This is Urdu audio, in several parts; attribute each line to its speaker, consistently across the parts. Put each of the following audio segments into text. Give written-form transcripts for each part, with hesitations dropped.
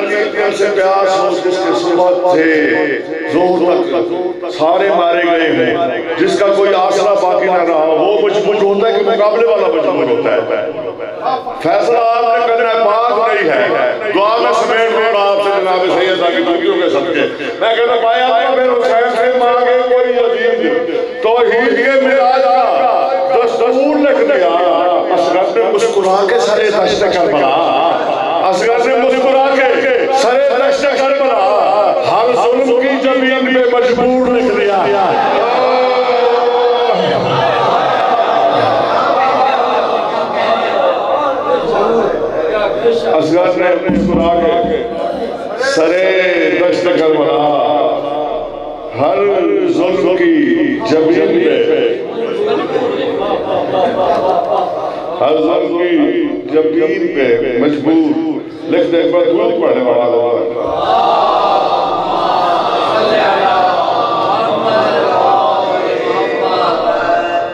Speaker 1: دن سے پیاس ہو جس کے صبح سے ظہر تک سارے مارے گئے ہیں، جس کا کوئی آسرا باقی نہ رہا، وہ مجبور ہوتا ہے کہ مقابلے والا مجبور ہوتا ہے۔ فیصلہ آپ نے کرنا ہے، بات نہیں ہے، دعا میں سمیٹ لوں گا آپ سے جناب سید آگے دوکیوں کے صدقے۔ میں کہتا ہوں بھائی آپ کا حسین سے مانگے کوئی عظیم توحید کے معراج کا دستور لکھ دیا۔ اصغر نے مسکرا کے سرے دشت کربلا، اصغر نے مسکرا کے سرے دشت کربلا، ہر ظلم کی زمین پہ مجبور لکھ دیا۔ اصغر نے مسکرا کے سرے دشت کربلا، ہر ظلم کی زمین پہ، ہر ظلم کی زمین پہ مجبور لکھ دے۔ پر درود پڑھنے والا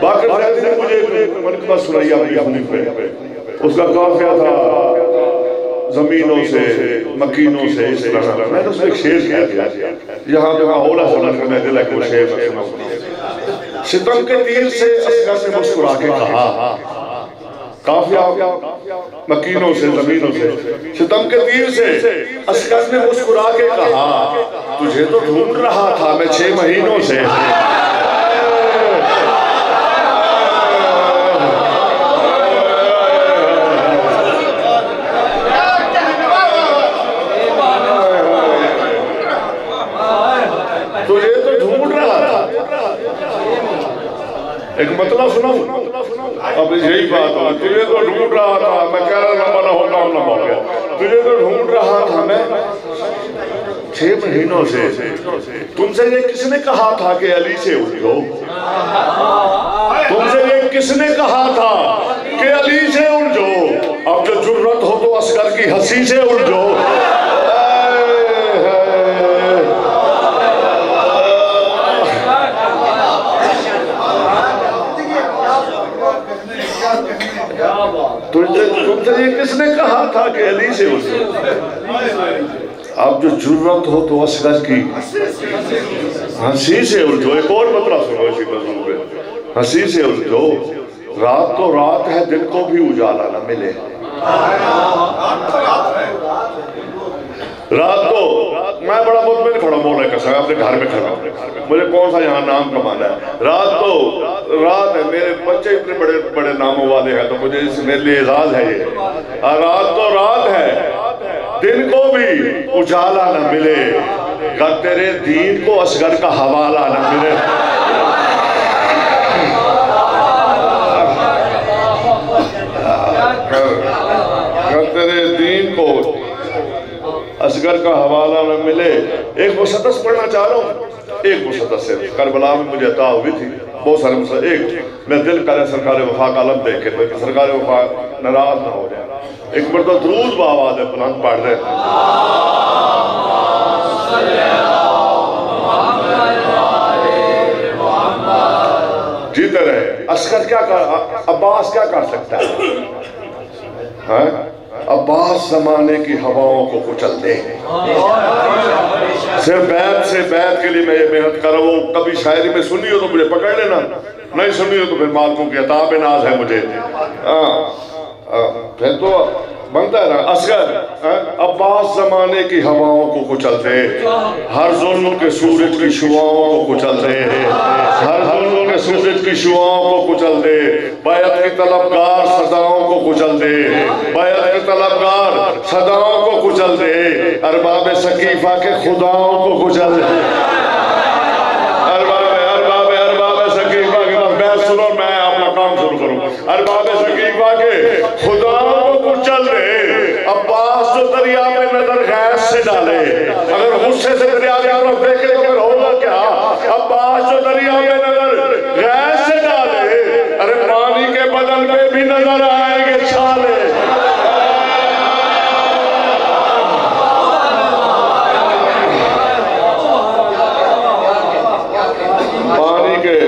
Speaker 1: باقر صاحب نے مجھے منقبہ سنائی اپنی اپنی پہ، اس کا قافیہ تھا زمینوں سے مکینوں سے اس طرح۔ میں نے اس میں ایک شعر کہہ دیا، یہاں پہ اولا سنت میں دل ہے کہ وہ شعر سنا۔ ستم کے تیر سے اصغر نے مسکرا کے کہا، قافیہ مکینوں سے زمینوں سے، ستم کے تیر سے اصغر نے مسکرا کے کہا، تجھے تو ڈھونڈ رہا تھا میں 6 مہینوں سے۔ ایک مطلب سنو، اب یہی بات ہو، تجھے تو ڈھونڈ رہا تھا میں، کہہ رہا لمبا نہ ہو کام نہ ہو گیا، تجھے تو ڈھونڈ رہا تھا میں 6 مہینوں سے، تم سے یہ کس نے کہا تھا کہ علی سے الجھو؟ تم سے یہ کس نے کہا تھا کہ علی سے الجھو؟ اب جو جرت ہو تو اصغر کی ہنسی سے الجھو۔ تم سے یہ کس نے کہا تھا کہ علی سے الجھو؟ اب جو جرت ہو تو اصغر کی ہنسی سے الجھو۔ ایک اور مطلب سنو اسی مضمون پہ، ہنسی سے الجھو، رات تو رات ہے دن کو بھی اجالا نہ ملے۔ رات تو میں بڑا مطمئن کھڑا مولا کا ساتھ اپنے گھر میں کھڑا، مجھے کون سا یہاں نام کمانا ہے۔ رات تو رات ہے، میرے بچے اتنے بڑے بڑے ناموں والے ہیں تو مجھے میرے لیے اعزاز ہے یہ۔ رات تو رات ہے دن کو بھی اجالا نہ ملے، گر تیرے دین کو اصغر کا حوالہ نہ ملے۔ گر تیرے دین کو اصغر کا حوالہ نہ ملے۔ ایک مسدس پڑھنا چاہ رہا ہوں، ایک مسدس سے کربلا میں مجھے عطا ہوئی تھی، بہت سارے مسدس، ایک میں دل کرے سرکار وفا کا علم دیکھ کے سرکار وفا ناراض نہ ہو جائے۔ ایک مرتبہ درود بآواز ہے بلند پڑھ رہے ہیں، جیتے رہے۔ اصغر کیا کر، عباس کیا کر سکتا ہے؟ عباس زمانے کی ہواؤں کو کچل دے۔ صرف بیعت سے بیعت کے لیے میں یہ محنت کر رہا ہوں۔ کبھی شاعری میں سنی ہو تو مجھے پکڑ لینا، نہیں سنی ہو تو پھر مالکوں کی عطا بے ناز ہے مجھے۔ پھر تو بنتا ہے نا اصغر عباس زمانے کی ہواؤں کو کچل دے، ہر ظلم کے سورج کی شعاؤں کو کچل دے، ہر ظلم کے سورج کی شعاؤں کو کچل دے، بیعت کی طلبگار صداؤں کو کچل دے، بیعت کی طلبگار صداؤں کو کچل دے، ارباب سقیفہ کے خداؤں کو کچل دے۔ ارباب سقیفہ کے بس بیعت سنو، میں اپنا کام شروع کروں۔ ارباب سقیفہ کے خداؤں کو کچل دے، عباس جو دریا میں نظر غیث سے ڈالے، اگر غصے سے دریا کی طرف دیکھے تو پھر ہوگا کیا؟ عباس جو دریا میں نظر غیث سے ڈالے، ارے پانی کے بدن پہ بھی نظر آئیں گے چھالے۔ پانی کے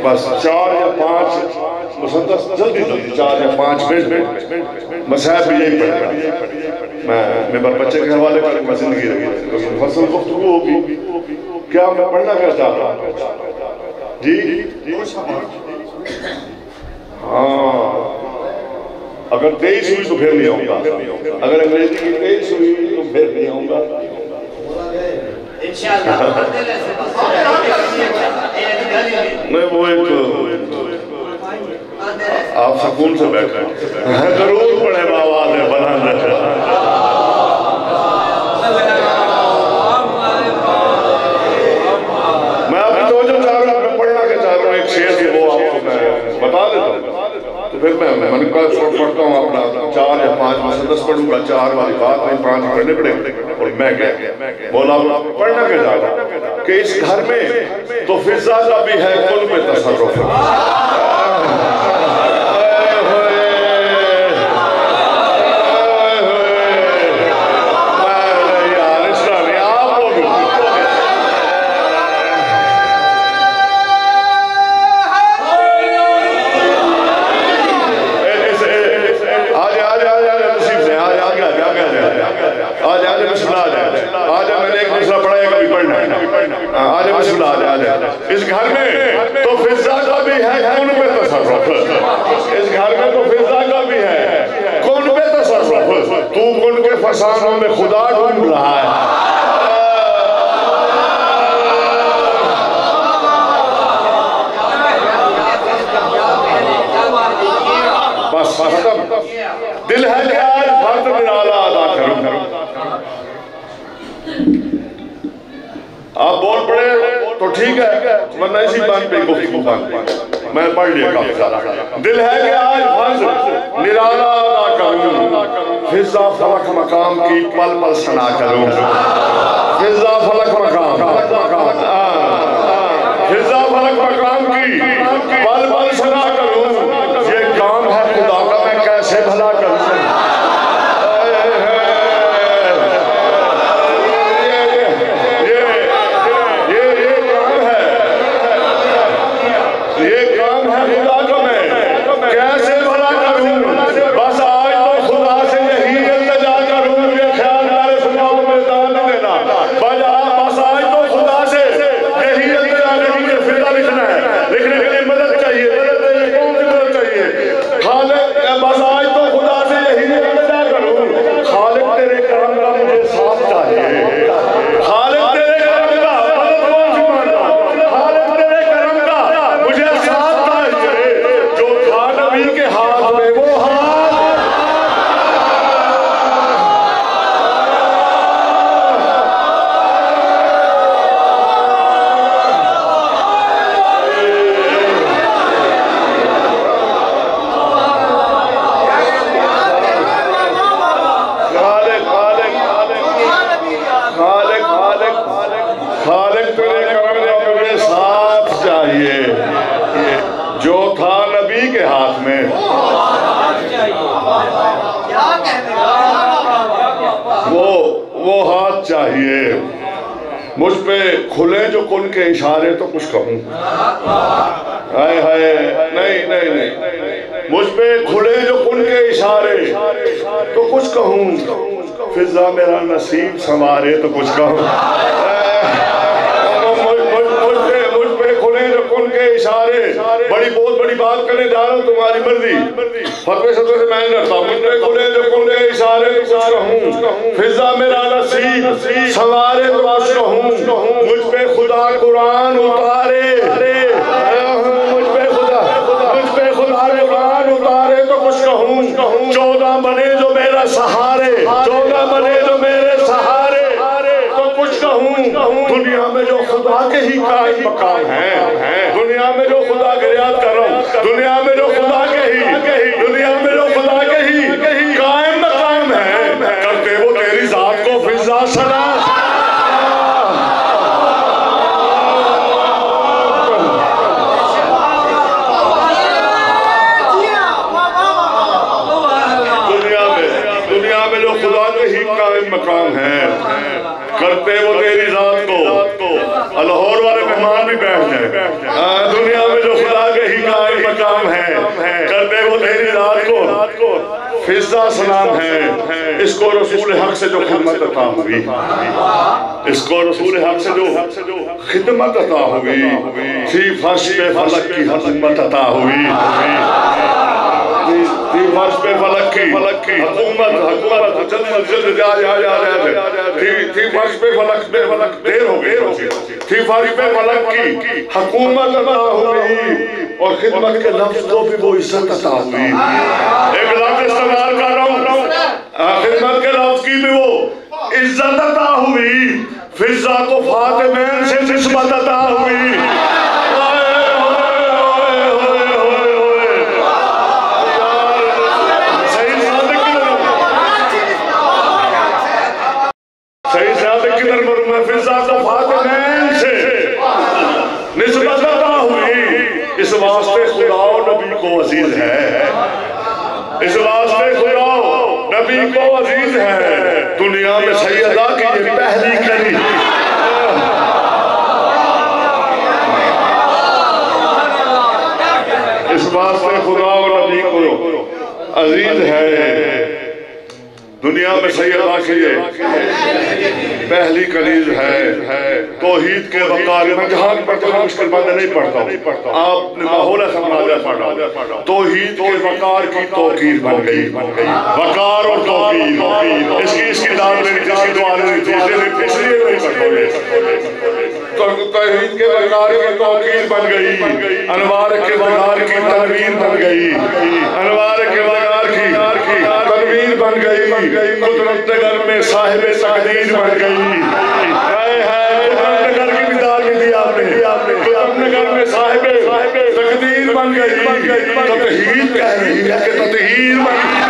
Speaker 1: بس 4 یا 5 مسدس، جلدی 4 یا 5 منٹ مسائب بھی یہی پڑھ گا۔ میں بچے کے حوالے کر میں زندگی رہی مفصل گفتگو ہوگی. کیا میں پڑھنا کیا چاہ رہا ہوں جی؟ ہاں اگر 23 ہوئی تو پھر نہیں آؤں گا. اگر انگریزی کی 23 ہوئی تو پھر نہیں آؤں گا. نہیں وہ ایک آپ سکون سے بیٹھے ضرور پڑھے بآواز ہے بلند ہے. میں آپ کی توجہ چاہ رہا ہوں, میں پڑھنا کے چاہ رہا ہوں ایک شعر سے, وہ آپ کو میں بتا دیتا ہوں. تو پھر میں نے کہا شورٹ پڑھتا ہوں اپنا 4 یا 5 مسدس پڑھوں گا, 4 والی بات نہیں 5 پڑھنے پڑے اور میں گیا مولا پڑھنا کے چاہ رہا ہوں کہ اس گھر میں تو فضا کا بھی ہے کل میں تصرف اس گھر میں تو فضا کا بھی ہے کون پہ تصرف. اس گھر میں تو فضا کا بھی ہے کون پہ تصرف. تو کن کے فسانوں میں خدا ڈھونڈ رہا ہے. بس دل ہے کہ آج فرد نرالا ادا کروں. آپ بول پڑے تو ٹھیک ہے ورنہ اسی بات پہ گفتگو بات میں پڑھ لیا کافی سارا. دل ہے کہ آج فرض نرالا ادا کروں, فضا فلک مقام کی پل پل سنا کروں. فضا فلک مقام فضا فلک مقام کی پل پل سنا کروں. یہ کام ہے خدا کا میں کیسے بھلا کروں. مجھ پہ کھلے جو کن کے اشارے تو کچھ کہوں. ہائے ہائے نہیں مجھ پہ کھلے جو کن کے اشارے تو کچھ کہوں. فضا میرا نصیب سنوارے تو کچھ کہوں. مجھ پہ کھلے جو کن کے اشارے بہت بڑی بات کرنے جا رہا ہوں تمہاری مرضی فتوے ستوے سے میں نہیں ڈرتا. مجھ پہ کھلے جو کن کے اشارے تو کچھ کہوں. فضا میرا نصیب سنوارے تو کچھ کہوں. مجھ پہ خدا قرآن اتارے. مجھ پہ خدا قرآن اتارے تو کچھ کہوں. 14 بنے جو میرا سہارے 14 بنے جو میرے سہارے تو کچھ کہوں. دنیا میں جو خدا کے ہی قائم مقام ہیں, دنیا میں جو خدا گریاد کر رہا ہوں, دنیا میں جو خدا کے ہی دنیا میں جو خدا کے ہی قائم مقام ہیں, کرتے وہ تیری ذات کو فضا سنا. دنیا میں جو خدا خدا کے ہی قائم مقام ہیں، کرتے وہ تیری ذات کو. لاہور والے مہمان بھی بیٹھ جائیں. دنیا میں جو خدا کے ہی قائم مقام ہیں، کرتے وہ تیری ذات کو. فضا سلام ہے، اس کو رسول حق سے جو خدمت عطا ہوئی، اس کو رسول حق سے جو خدمت عطا ہوئی، تھی فرش پہ فلک کی حکومت عطا ہوئی، تھی فرش پہ فلک کی حکومت جلد تھی فرش پہ فلک دیر ہو گئی، تھی فرش پہ فلک کی حکومت عطا ہوئی، اور خدمت کے لفظ کو بھی وہ عزت عطا ہوئی. ایک لفظ استعمال کر رہا ہوں، خدمت کے لفظ کی بھی وہ عزت عطا ہوئی، فضا کو فاطمین سے نسبت عطا ہوئی. صحیح صادق کدھر مروں میں؟ فضا کو فاطمین سے نسبت عطا ہوئی. اس واسطے خدا و نبی کو عزیز ہے، اس واسطے خدا و نبی کو عزیز ہے. دنیا میں سیدہ کی یہ پہلی کلی، اس واسطے خدا و نبی کو عزیز ہے. دنیا میں سیدہ کی یہ پہلی کنیز ہے. توحید کے وقار میں جہاں مشکل باتیں نہیں پڑھتا، آپ نے ماحول سمجھا پڑھا. توحید کے وقار کی توقیر بن گئی، وقار اور توقیر، اس کی داد لینی تھی، اس کی دعا لینی تھی، اس لیے نہیں پڑھو. توحید کے وقار کی توقیر بن گئی، انوار کے وقار کی تنویر بن گئی، انوار کے وقار کی تنویر بن گئی. قدرت نگر میں صاحب تقدیر بن گئی. قدرت نگر کی مثال بھی دی آپ نے، قدرت نگر میں صاحب تقدیر بن گئی. تطہیر کہہ رہی ہے کہ تطہیر بن گئی.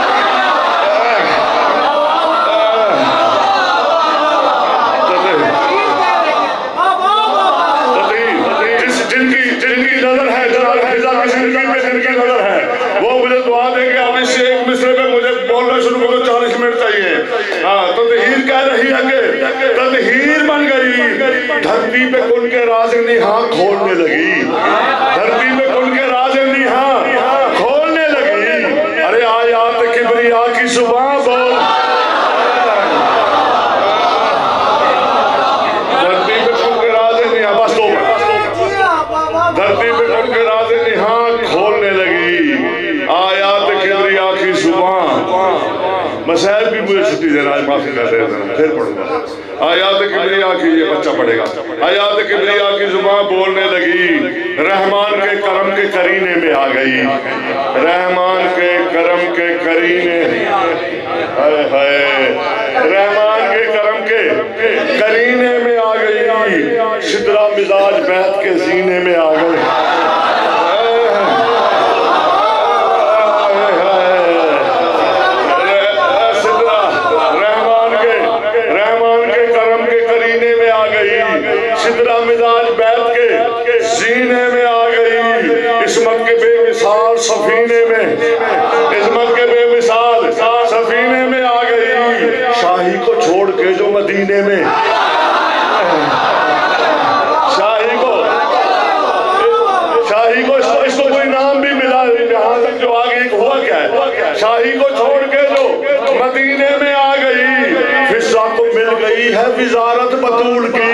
Speaker 1: جن کی نظر ہے جناب فضا کی زندگی میں جن کی نظر ہے، وہ مجھے دعا دیں کہ اب اس ایک مصرے پہ مجھے بولنا شروع کرو. 40 منٹ چاہیے. تطہیر کہہ رہی ہے کہ تطہیر بن گئی. دھرتی پہ کن کے راز نہاں کھولنے لگی، دھرتی پہ کن کے راز نہاں کھولنے لگی. ارے آیات کبریا کی زبان بول. دھرتی پہ کن کے راز نہاں، بس دو دھرتی پہ کن کے راز نہاں کھولنے لگی. آیات کبریا کی زبان. مسائل بھی مجھے چھٹی دینا ہے، معافی کر دے دینا، پھر پڑھوں گا. آیات کبریا کی، یہ بچہ پڑھے گا. آیات کبریا کی زبان بولنے لگی، رحمان کے کرم کے قرینے میں آ گئی. رحمان کے کرم کے قرینے، رحمان کے کرم کے قرینے میں آ گئی. شدرا مزاج بیت کے سینے میں آ گئی. شدرا مزاج بیت کے سینے میں آ گئی. عصمت کے بے مثال سفینے میں، عصمت کے بے مثال سفینے میں آ گئی. شاہی کو چھوڑ کے جو مدینے میں، شاہی کو اس کو کوئی نام بھی ملا یہاں تک جو آگے ہوا کیا ہے. شاہی کو چھوڑ کے جو مدینے میں آ گئی. فضا کو مل گئی ہے وزارت بطول کی.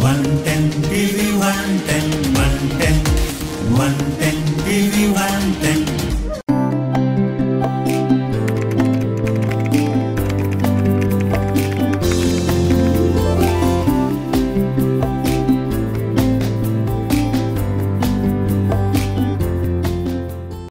Speaker 2: 110 TV 110 110 110 TV 110